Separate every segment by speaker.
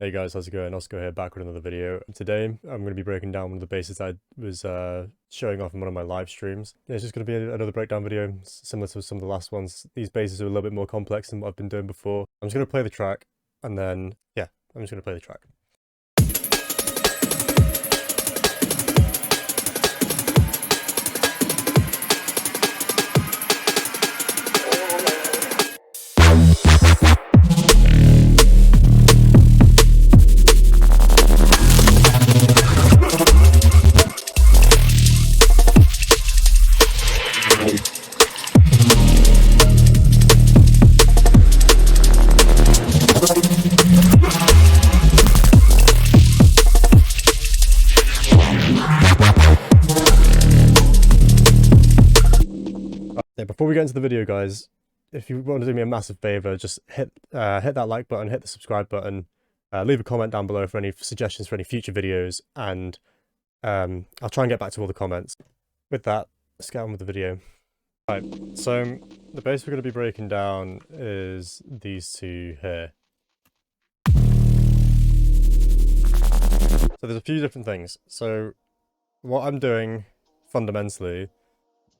Speaker 1: Hey guys, how's it going? OSCO here, back with another video. Today, I'm going to be breaking down one of the basses I was showing off in one of my live streams. It's just going to be another breakdown video, similar to some of the last ones. These basses are a little bit more complex than what I've been doing before. I'm just going to play the track, and then, yeah, I'm just going to play the track. Before we get into the video, guys, if you want to do me a massive favor, just hit that like button, hit the subscribe button, leave a comment down below for any suggestions for any future videos, and I'll try and get back to all the comments. With that, let's get on with the video. Right, so the bass we're going to be breaking down is these two here. So there's a few different things. So what I'm doing fundamentally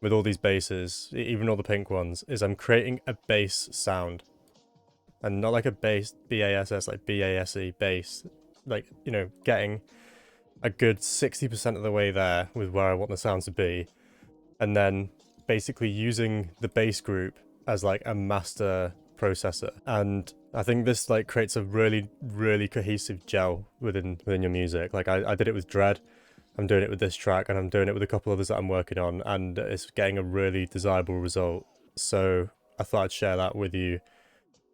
Speaker 1: with all these basses, even all the pink ones, is I'm creating a bass sound. And not like a bass, B-A-S-S, like B-A-S-E, bass. Like, you know, getting a good 60% of the way there with where I want the sound to be. And then basically using the bass group as like a master processor. And I think this like creates a really, really cohesive gel within your music. Like I did it with Dread. I'm doing it with this track, and I'm doing it with a couple others that I'm working on, and it's getting a really desirable result. So I thought I'd share that with you.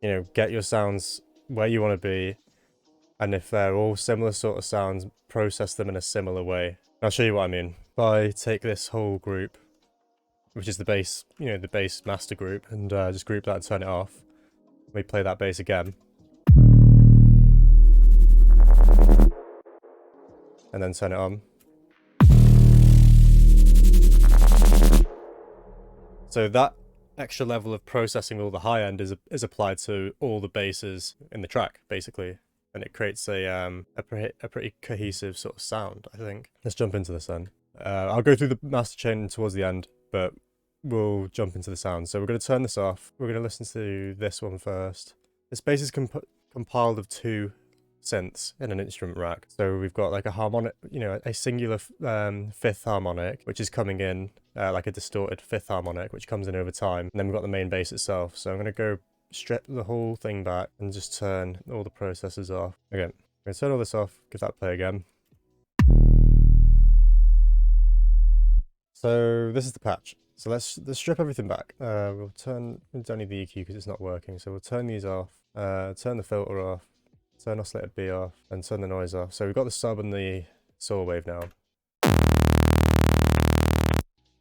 Speaker 1: You know, get your sounds where you want to be, and if they're all similar sort of sounds, process them in a similar way. I'll show you what I mean. If I take this whole group, which is the bass, you know, the bass master group, and just group that and turn it off, we play that bass again. And then turn it on. So that extra level of processing all the high end is applied to all the basses in the track, basically, and it creates a pretty cohesive sort of sound, I think. Let's jump into this then. I'll go through the master chain towards the end, but we'll jump into the sound. So we're going to turn this off. We're going to listen to this one first. This bass is compiled of two synths in an instrument rack. So we've got like a harmonic, you know, a singular fifth harmonic, which is coming in like a distorted fifth harmonic, which comes in over time. And then we've got the main bass itself. So I'm going to go strip the whole thing back and just turn all the processors off. Okay, I'm going to turn all this off, give that a play again. So this is the patch. So let's strip everything back. We don't need the EQ because it's not working. So we'll turn these off, turn the filter off, turn oscillator B off, and turn the noise off. So we've got the sub and the saw wave now.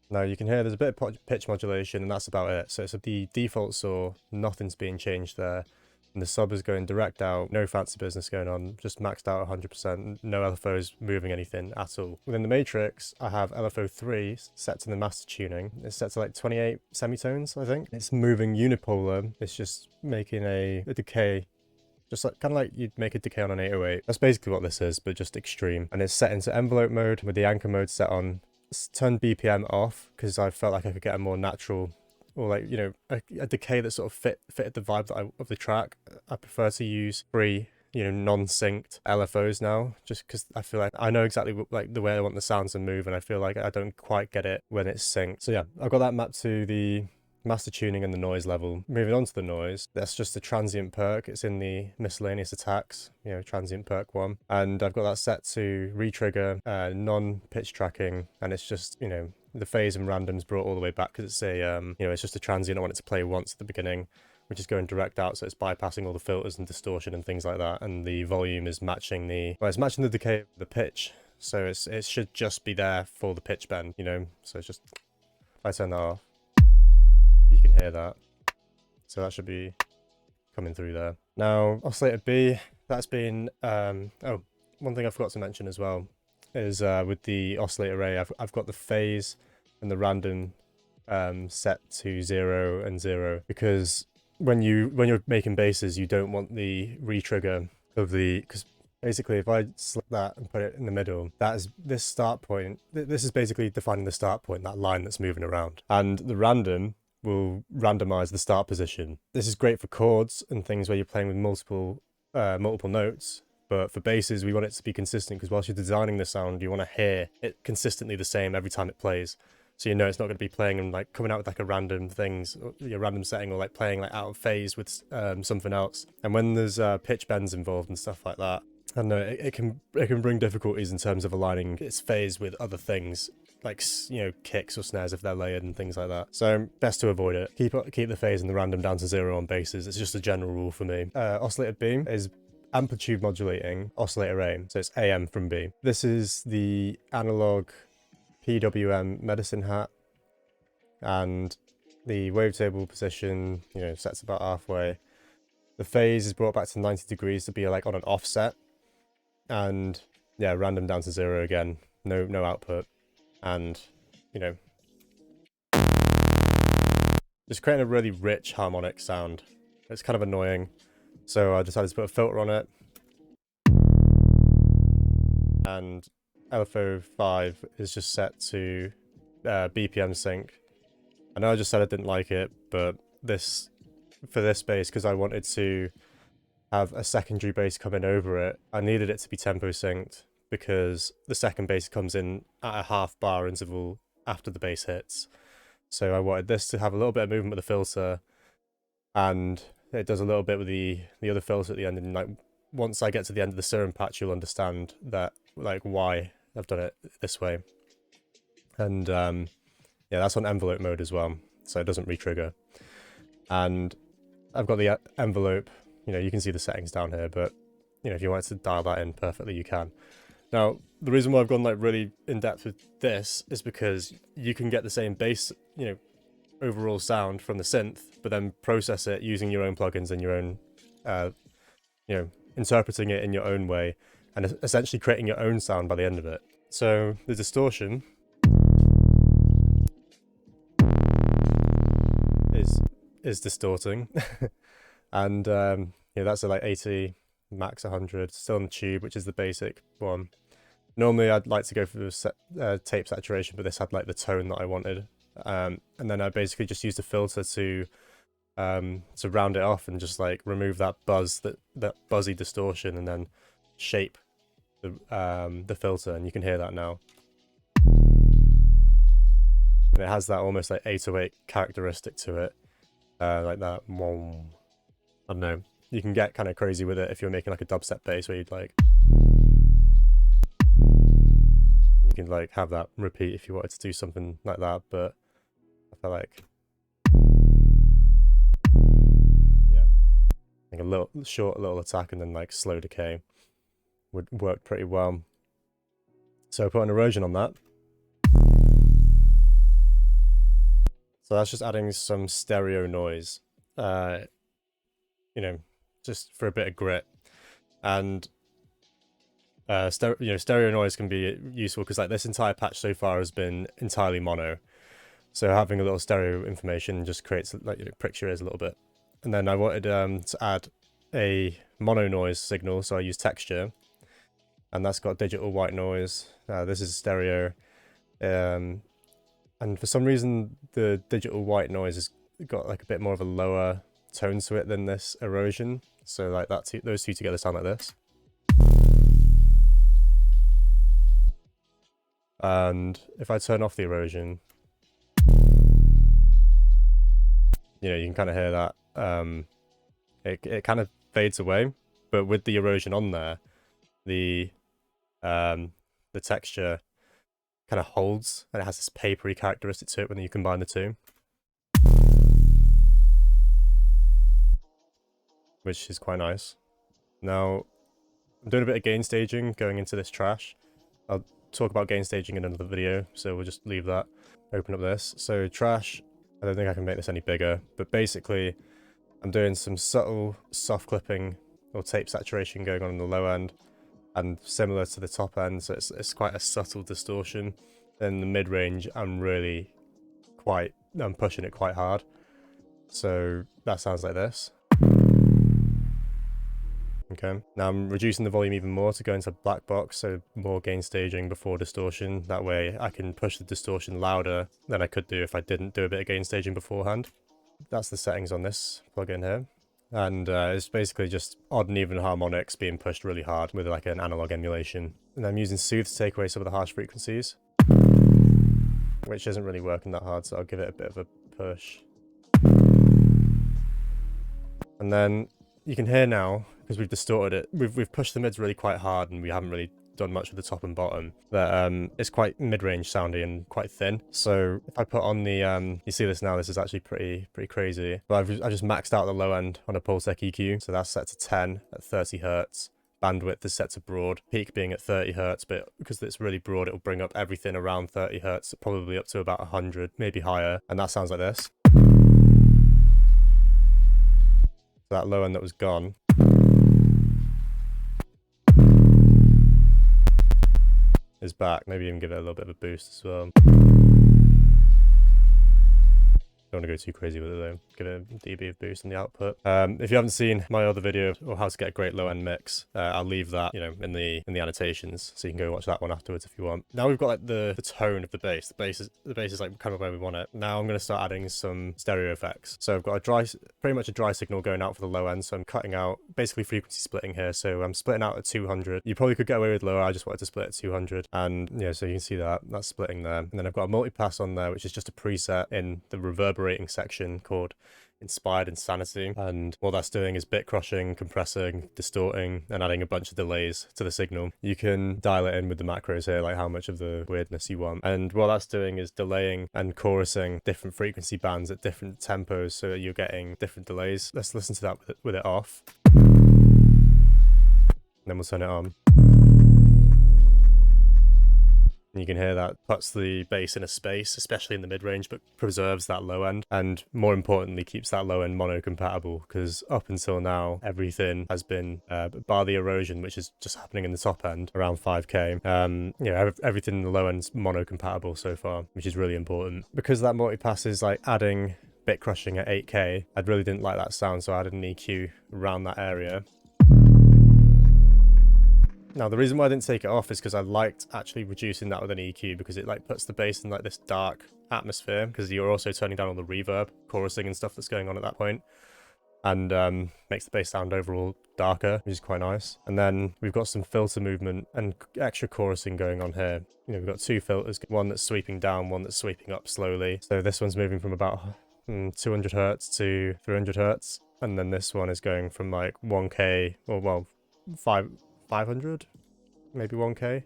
Speaker 1: Now you can hear there's a bit of pitch modulation, and that's about it. So it's the default saw, nothing's being changed there. And the sub is going direct out, no fancy business going on, just maxed out 100%, no LFOs moving anything at all. Within the matrix, I have LFO 3 set to the master tuning. It's set to like 28 semitones, I think. It's moving unipolar. It's just making a decay. Just like, kind of like you'd make a decay on an 808. That's basically what this is, but just extreme. And it's set into envelope mode with the anchor mode set on. Turn BPM off because I felt like I could get a more natural, or like, you know, a decay that sort of fitted the vibe of the track. I prefer to use free, you know, non-synced LFOs now, just because I feel like I know exactly like the way I want the sounds to move, and I feel like I don't quite get it when it's synced. So yeah, I've got that mapped to the master tuning and the noise level. Moving on to the noise, that's just the transient perk. It's in the miscellaneous attacks, you know, transient perk 1, and I've got that set to retrigger non-pitch tracking, and it's just, you know, the phase and randoms brought all the way back because it's a you know, it's just a transient. I want it to play once at the beginning, which is going direct out, so it's bypassing all the filters and distortion and things like that, and the volume is matching it's matching the decay of the pitch, so it should just be there for the pitch bend, you know. So it's just, if I turn that off, you can hear that. So that should be coming through there. Now, oscillator B, that's been, oh, one thing I forgot to mention as well is with the oscillator A, I've got the phase and the random set to 0 and 0, because when you're making basses, you don't want the retrigger of the, because Basically, if I select that and put it in the middle, that is this start point. This is basically defining the start point, that line that's moving around. And the random will randomize the start position. This is great for chords and things where you're playing with multiple notes. But for basses, we want it to be consistent, because whilst you're designing the sound, you want to hear it consistently the same every time it plays. So you know it's not going to be playing and like coming out with like a random things, or your random setting, or like playing like out of phase with something else. And when there's pitch bends involved and stuff like that, I know it can bring difficulties in terms of aligning its phase with other things, like, you know, kicks or snares if they're layered and things like that. So best to avoid it. Keep the phase and the random down to 0 on basses. It's just a general rule for me. Oscillated beam is amplitude modulating oscillator A, so it's AM from B. This is the analog PWM medicine hat, and the wavetable position, you know, sets about halfway. The phase is brought back to 90 degrees to be like on an offset, and yeah, random down to 0 again, no output, and you know, just creating a really rich harmonic sound. It's kind of annoying, so I decided to put a filter on it, and LFO 5 is just set to BPM sync. I know I just said I didn't like it, but for this bass, because I wanted to have a secondary bass come in over it, I needed it to be tempo synced, because the second bass comes in at a half bar interval after the bass hits. So I wanted this to have a little bit of movement with the filter, and it does a little bit with the other filter at the end. And like once I get to the end of the Serum patch, you'll understand that, like, why I've done it this way. And yeah, that's on envelope mode as well, so it doesn't re-trigger. And I've got the envelope, you know, you can see the settings down here, but you know, if you wanted to dial that in perfectly, you can. Now, the reason why I've gone like really in depth with this is because you can get the same bass, you know, overall sound from the synth, but then process it using your own plugins and your own, you know, interpreting it in your own way, and essentially creating your own sound by the end of it. So the distortion is distorting, and yeah, that's at like 80, max 100, still on the tube, which is the basic one. Normally I'd like to go for the tape saturation, but this had like the tone that I wanted, and then I basically just used a filter to round it off and just like remove that buzz, that buzzy distortion, and then shape the filter, and you can hear that now. And it has that almost like 808 characteristic to it, like that. I don't know. You can get kind of crazy with it if you're making like a dubstep bass, where you'd like, you can like have that repeat if you wanted to do something like that. But I feel like, yeah, like a little short little attack and then like slow decay would work pretty well. So put an erosion on that. So that's just adding some stereo noise, you know, just for a bit of grit. And stereo noise can be useful because like this entire patch so far has been entirely mono. So having a little stereo information just creates, like, you know, pricks your ears a little bit. And then I wanted to add a mono noise signal, so I used texture, and that's got digital white noise. This is stereo. And for some reason, the digital white noise has got like a bit more of a lower tone to it than this erosion. So like those two together sound like this. And if I turn off the erosion, you know, you can kind of hear that. It kind of fades away, but with the erosion on there, the texture kind of holds, and it has this papery characteristic to it when you combine the two, which is quite nice. Now, I'm doing a bit of gain staging going into this trash. I'll talk about gain staging in another video, so we'll just leave that. Open up this. So trash, I don't think I can make this any bigger, but basically I'm doing some subtle soft clipping or tape saturation going on the low end, and similar to the top end, so it's quite a subtle distortion. In the mid-range, I'm pushing it quite hard. So that sounds like this. You can Okay, now I'm reducing the volume even more to go into black box, so more gain staging before distortion. That way I can push the distortion louder than I could do if I didn't do a bit of gain staging beforehand. That's the settings on this plugin here. And it's basically just odd and even harmonics being pushed really hard with like an analog emulation. And I'm using Soothe to take away some of the harsh frequencies, which isn't really working that hard, so I'll give it a bit of a push. And then you can hear now, because we've distorted it, we've pushed the mids really quite hard and we haven't really done much with the top and bottom, that it's quite mid-range sounding and quite thin. So if I put on the, you see this now, this is actually pretty crazy. But I just maxed out the low end on a Pultec EQ, so that's set to 10 at 30 Hertz. Bandwidth is set to broad, peak being at 30 Hertz, but because it's really broad, it'll bring up everything around 30 Hertz, probably up to about 100, maybe higher, and that sounds like this. So that low end that was gone is back. Maybe even give it a little bit of a boost as well. Don't want to go too crazy with it though. Give it a dB of boost on the output. If you haven't seen my other video or how to get a great low end mix, I'll leave that, you know, in the annotations, so you can go watch that one afterwards if you want. Now we've got like the tone of the bass. The bass is like kind of where we want it. Now I'm going to start adding some stereo effects. So I've got pretty much a dry signal going out for the low end. So I'm cutting out basically frequency splitting here. So I'm splitting out at 200. You probably could get away with lower. I just wanted to split at 200, and yeah, so you can see that's splitting there. And then I've got a multipass on there, which is just a preset in the reverberating section called Inspired Insanity, and what that's doing is bit crushing, compressing, distorting, and adding a bunch of delays to the signal. You can dial it in with the macros here, like how much of the weirdness you want, and what that's doing is delaying and chorusing different frequency bands at different tempos, so that you're getting different delays. Let's listen to that with it off, and then we'll turn it on. You can hear that puts the bass in a space, especially in the mid-range, but preserves that low end, and more importantly keeps that low end mono compatible, because up until now everything has been bar the erosion, which is just happening in the top end around 5k, you know, everything in the low end's mono compatible so far, which is really important. Because that multipass is like adding bit crushing at 8k, I really didn't like that sound, so I added an EQ around that area. Now, the reason why I didn't take it off is because I liked actually reducing that with an EQ, because it like puts the bass in like this dark atmosphere, because you're also turning down all the reverb, chorusing and stuff that's going on at that point, and makes the bass sound overall darker, which is quite nice. And then we've got some filter movement and extra chorusing going on here. You know, we've got two filters, one that's sweeping down, one that's sweeping up slowly. So this one's moving from about 200 Hertz to 300 Hertz, and then this one is going from like 1k, or well, 500, maybe 1k,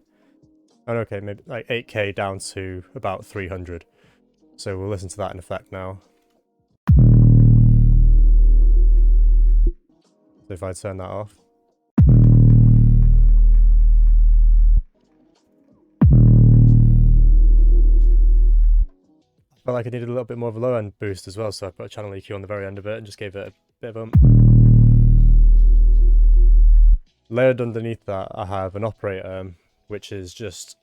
Speaker 1: and okay, maybe like 8k down to about 300. So we'll listen to that in effect now. So if I turn that off, I felt like I needed a little bit more of a low end boost as well, so I put a channel EQ on the very end of it and just gave it a bit of a layered underneath that. I have an operator, which is just,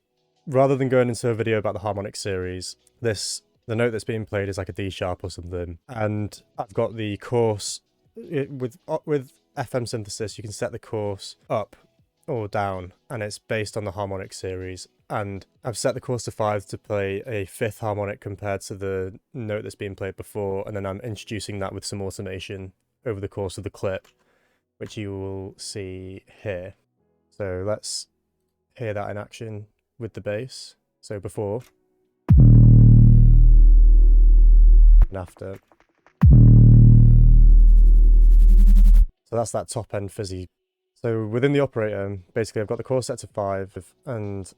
Speaker 1: rather than going into a video about the harmonic series, the note that's being played is like a D sharp or something, and I've got the course with FM synthesis. You can set the course up or down, and it's based on the harmonic series, and I've set the course to 5 to play a 5th harmonic compared to the note that's being played before, and then I'm introducing that with some automation over the course of the clip, which you will see here. So let's hear that in action with the bass. So before and after. So that's that top end fizzy. So within the operator, basically I've got the chorus set to 5, and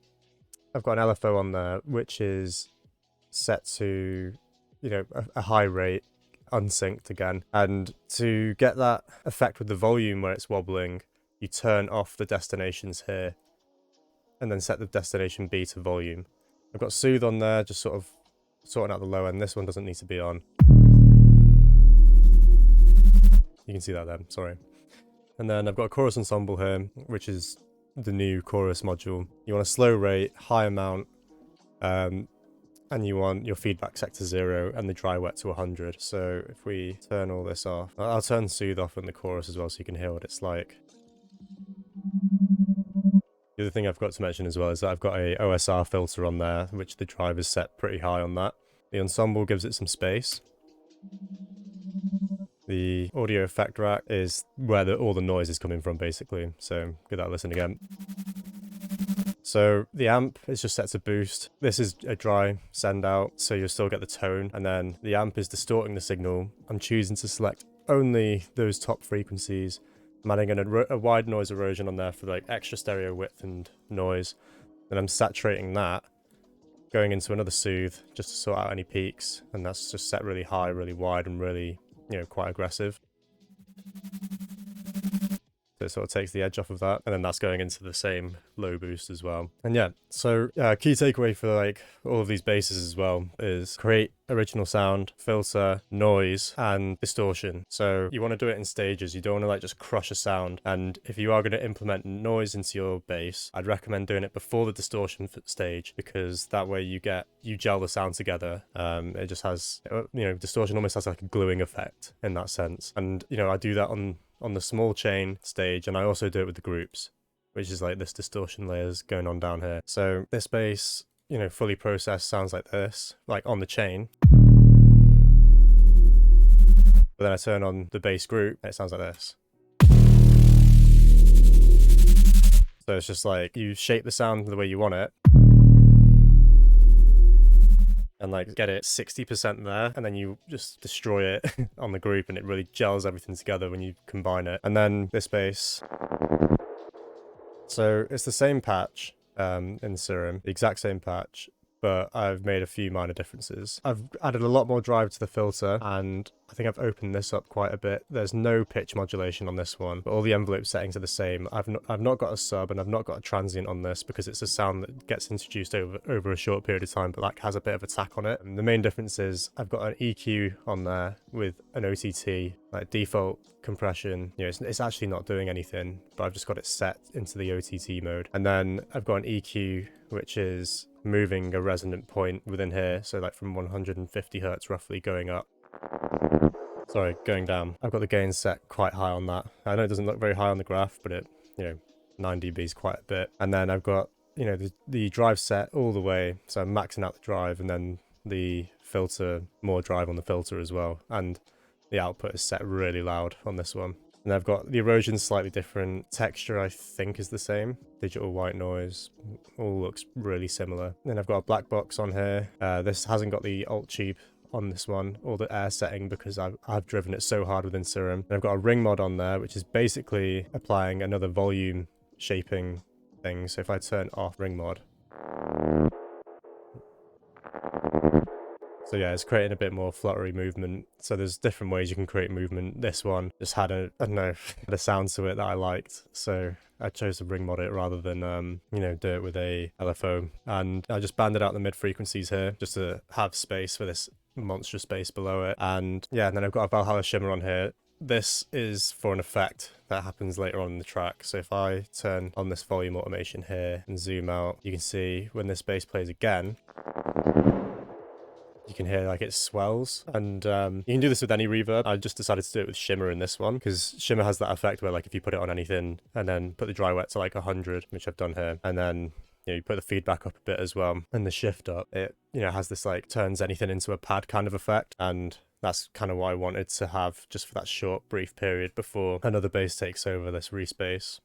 Speaker 1: I've got an LFO on there, which is set to, you know, a high rate, unsynced again. And to get that effect with the volume where it's wobbling, you turn off the destinations here and then set the destination B to volume. I've got Soothe on there, just sort of sorting out the low end. This one doesn't need to be on. You can see that there, sorry. And then I've got a chorus ensemble here, which is the new chorus module. You want a slow rate, high amount, and you want your feedback set to 0 and the dry wet to 100. So if we turn all this off, I'll turn Soothe off in the chorus as well so you can hear what it's like. The other thing I've got to mention as well is that I've got a OSR filter on there, which the driver's set pretty high on that. The ensemble gives it some space. The audio effect rack is where all the noise is coming from, basically. So give that a listen again. So the amp is just set to boost. This is a dry send out, so you'll still get the tone. And then the amp is distorting the signal. I'm choosing to select only those top frequencies. I'm adding a wide noise erosion on there for like extra stereo width and noise. Then I'm saturating that, going into another soothe just to sort out any peaks. And that's just set really high, really wide, and really, quite aggressive. So it sort of takes the edge off of that, and then that's going into the same low boost as well. And yeah, so key takeaway for like all of these basses as well is create original sound, filter, noise, and distortion. So you want to do it in stages. You don't want to like just crush a sound. And if you are going to implement noise into your bass, I'd recommend doing it before the distortion stage, because that way you gel the sound together. It just has, distortion almost has like a gluing effect in that sense. And I do that on the small chain stage, and I also do it with the groups, which is like this distortion layers going on down here. So this bass, fully processed sounds like this, like on the chain. But then I turn on the bass group and it sounds like this. So it's just like you shape the sound the way you want it, and like get it 60% there, and then you just destroy it on the group, and it really gels everything together when you combine it. And then this bass, so it's the same patch in Serum, the exact same patch, but I've made a few minor differences. I've added a lot more drive to the filter, and I think I've opened this up quite a bit. There's no pitch modulation on this one, but all the envelope settings are the same. I've not got a sub, and I've not got a transient on this, because it's a sound that gets introduced over a short period of time, but like has a bit of a tack on it. And the main difference is I've got an EQ on there with an OTT, like default compression. It's actually not doing anything, but I've just got it set into the OTT mode. And then I've got an EQ, which is moving a resonant point within here, so like from 150 hertz roughly going up. Sorry, going down. I've got the gain set quite high on that. I know it doesn't look very high on the graph, but it, 9 dB is quite a bit. And then I've got, the drive set all the way, so I'm maxing out the drive, and then the filter, more drive on the filter as well. And the output is set really loud on this one. And I've got the erosion slightly different. Texture, I think, is the same. Digital white noise, all looks really similar. Then I've got a black box on here. This hasn't got the alt tube on this one, or the air setting, because I've driven it so hard within Serum. And I've got a ring mod on there, which is basically applying another volume shaping thing. So if I turn off ring mod, so yeah, it's creating a bit more fluttery movement. So there's different ways you can create movement. This one just had had a sound to it that I liked. So I chose to ring mod it rather than, do it with a LFO. And I just banded out the mid frequencies here just to have space for this monstrous bass below it. And yeah, and then I've got a Valhalla shimmer on here. This is for an effect that happens later on in the track. So if I turn on this volume automation here and zoom out, you can see when this bass plays again, you can hear like it swells. And you can do this with any reverb. I just decided to do it with shimmer in this one, because shimmer has that effect where like if you put it on anything and then put the dry wet to like 100, which I've done here, and then you put the feedback up a bit as well and the shift up, it has this like turns anything into a pad kind of effect. And that's kind of what I wanted to have just for that short brief period before another bass takes over this Reese bass.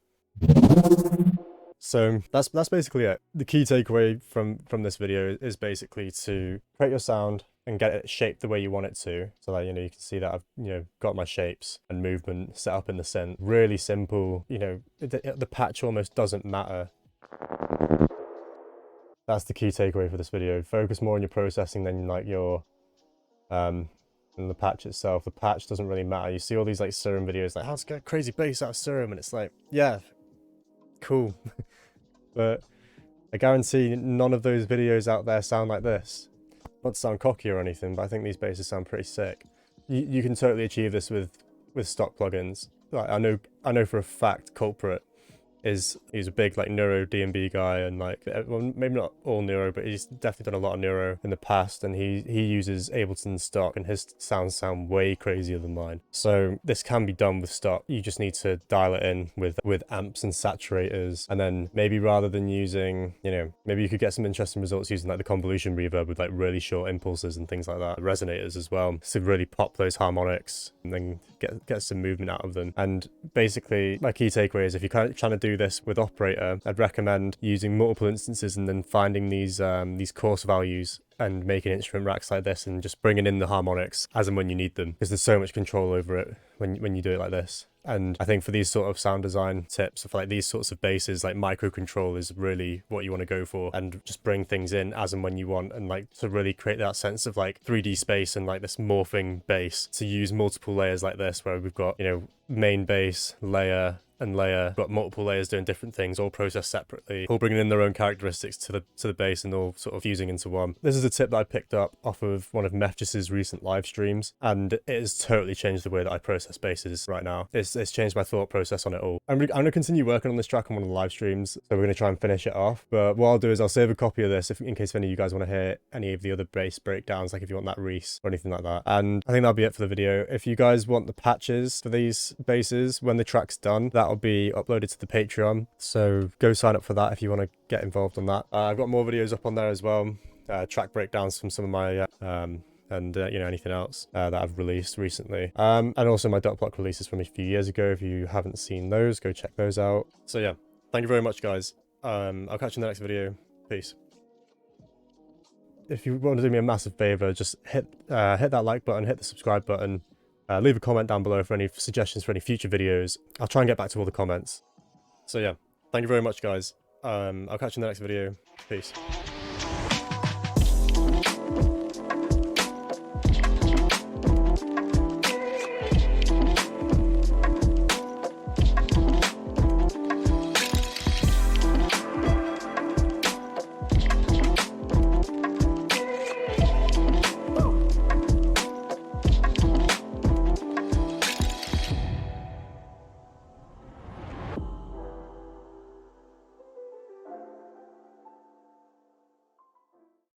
Speaker 1: So that's basically it. The key takeaway from this video is basically to create your sound and get it shaped the way you want it to. So that, you can see that I've, got my shapes and movement set up in the synth. Really simple, the patch almost doesn't matter. That's the key takeaway for this video. Focus more on your processing than like your, than the patch itself. The patch doesn't really matter. You see all these like Serum videos, like how to get crazy bass out of Serum, and it's like, yeah, cool. But I guarantee none of those videos out there sound like this. Not to sound cocky or anything, but I think these basses sound pretty sick. You can totally achieve this with stock plugins. Like I know for a fact Culprit he's a big like neuro DnB guy, and like, well, maybe not all neuro, but he's definitely done a lot of neuro in the past, and he uses Ableton stock, and his sounds sound way crazier than mine. So this can be done with stock. You just need to dial it in with amps and saturators, and then maybe rather than using, you know, maybe you could get some interesting results using like the convolution reverb with like really short impulses and things like that, resonators as well, to really pop those harmonics and then get some movement out of them. And basically my key takeaway is, if you're kind of trying to do this with operator, I'd recommend using multiple instances and then finding these coarse values and making instrument racks like this and just bringing in the harmonics as and when you need them, because there's so much control over it when you do it like this. And I think for these sort of sound design tips, for like these sorts of basses, like micro control is really what you want to go for, and just bring things in as and when you want, and like to really create that sense of like 3D space and like this morphing bass, to use multiple layers like this, where we've got, you know, main bass, layer, and layer, got multiple layers doing different things, all processed separately, all bringing in their own characteristics to the bass, and all sort of fusing into one. This is a tip that I picked up off of one of Mefjus's recent live streams, and it has totally changed the way that I process basses right now. It's changed my thought process on it all. I'm going to continue working on this track on one of the live streams, so we're going to try and finish it off. But what I'll do is I'll save a copy of this in case any of you guys want to hear any of the other bass breakdowns, like if you want that Reese or anything like that. And I think that'll be it for the video. If you guys want the patches for these basses when the track's done, that'll be uploaded to the Patreon, so go sign up for that if you want to get involved on that. I've got more videos up on there as well, track breakdowns from some of my you know, anything else that I've released recently, and also my dot block releases from a few years ago. If you haven't seen those, go check those out. So yeah, thank you very much, guys. I'll catch you in the next video. Peace. If you want to do me a massive favor, just hit that like button, hit the subscribe button, leave a comment down below for any suggestions for any future videos. I'll try and get back to all the comments. So yeah, thank you very much, guys. I'll catch you in the next video. Peace.